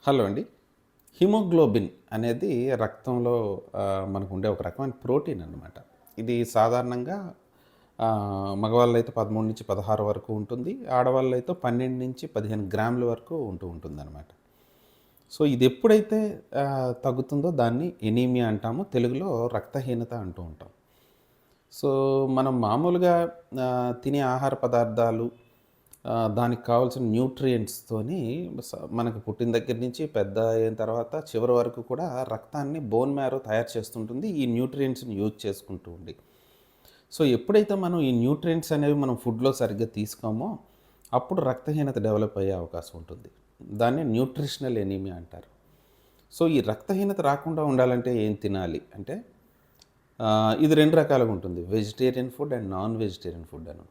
Hello అండి. Haemoglobin అనేది రక్తంలో మనకు ఉండే ఒక రకమైన ప్రోటీన్ అన్నమాట. ఇది సాధారణంగా మగవాళ్ళైతే 13-16 వరకు ఉంటుంది. ఆడవాళ్ళైతే 12-15 గ్రాముల వరకు ఉంటుందన్నమాట. సో, ఇది ఎప్పుడైతే తగ్గుతుందో దాన్ని ఎనీమియా అంటాము. తెలుగులో రక్తహీనత అంటూ ఉంటాం. సో, మనం మామూలుగా తినే ఆహార పదార్థాలు దానికి కావాల్సిన న్యూట్రియంట్స్‌తోని మనకు పుట్టిన దగ్గర నుంచి పెద్ద అయిన తర్వాత చివరి వరకు కూడా రక్తాన్ని బోన్ మ్యారో తయారు చేస్తుంటుంది. ఈ న్యూట్రియంట్స్‌ని యూజ్ చేసుకుంటూ ఉండి. సో, ఎప్పుడైతే మనం ఈ న్యూట్రియంట్స్ అనేవి మనం ఫుడ్‌లో సరిగ్గా తీసుకోమో, అప్పుడు రక్తహీనత డెవలప్ అయ్యే అవకాశం ఉంటుంది. దాన్ని న్యూట్రిషనల్ ఎనీమియా అంటారు. సో, ఈ రక్తహీనత రాకుండా ఉండాలంటే ఏం తినాలి అంటే ఇది 2 రకాలుగా ఉంటుంది. Vegetarian food and non vegetarian food అని.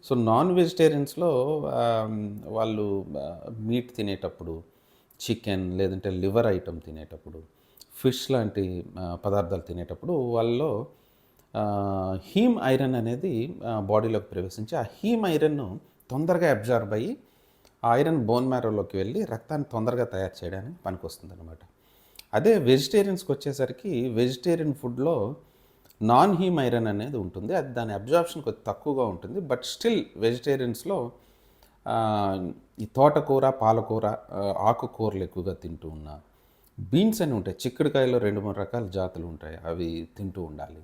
సో, నాన్ వెజిటేరియన్స్‌లో ఆహ్, వాళ్ళు మీట్ తినేటప్పుడు, చికెన్ లేదంటే లివర్ ఐటెమ్ తినేటప్పుడు, ఫిష్ లాంటి పదార్థాలు తినేటప్పుడు వాళ్ళలో హీమ్ ఐరన్ అనేది బాడీలోకి ప్రవేశించి, ఆ హీమ్ ఐరన్‌ను తొందరగా అబ్జార్బ్ అయ్యి, ఆ ఐరన్ బోన్ మ్యారోలోకి వెళ్ళి రక్తాన్ని తొందరగా తయారు చేయడానికి పనికొస్తుందనమాట. అదే వెజిటేరియన్స్‌కొచ్చేసరికి వెజిటేరియన్ ఫుడ్‌లో నాన్ హీమ్ ఐరన్ అనేది ఉంటుంది. అది దాని అబ్జార్ప్షన్ కొద్దిగా తక్కువగా ఉంటుంది. బట్ స్టిల్ వెజిటేరియన్స్‌లో ఈ తోటకూర, పాలకూర, ఆకుకూరలు ఎక్కువగా తింటూ ఉన్నా, బీన్స్ అని ఉంటాయి. చిక్కుడుకాయలో 2, 3 రకాల జాతులు ఉంటాయి. అవి తింటూ ఉండాలి.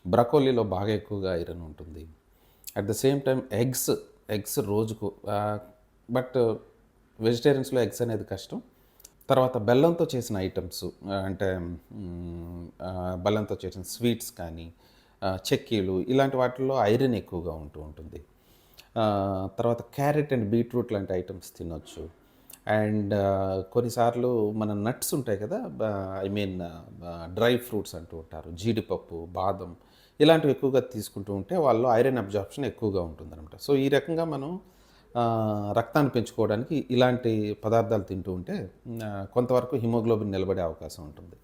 బ్రకోలీలో బాగా ఎక్కువగా ఐరన్ ఉంటుంది. At the same time eggs రోజుకు బట్ వెజిటేరియన్స్‌లో ఎగ్స్ అనేది కష్టం. తర్వాత బెల్లంతో చేసిన ఐటెమ్స్ అంటే బెల్లంతో చేసిన స్వీట్స్ కానీ, చెక్కీలు ఇలాంటి వాటిల్లో ఐరన్ ఎక్కువగా ఉంటుంది. తర్వాత క్యారెట్ అండ్ బీట్రూట్ లాంటి ఐటెమ్స్ తినొచ్చు. అండ్ కొన్నిసార్లు మన నట్స్ ఉంటాయి కదా! ఐ మీన్ డ్రై ఫ్రూట్స్ అంటూ ఉంటారు. జీడిపప్పు, బాదం ఇలాంటివి ఎక్కువగా తీసుకుంటూ ఉంటే వాళ్ళలో ఐరన్ అబ్జార్ప్షన్ ఎక్కువగా ఉంటుందనమాట. సో, ఈ రకంగా మనం రక్తాన్ని పెంచుకోవడానికి ఇలాంటి పదార్థాలు తింటూ ఉంటే కొంతవరకు హిమోగ్లోబిన్ నిలబడే అవకాశం ఉంటుంది.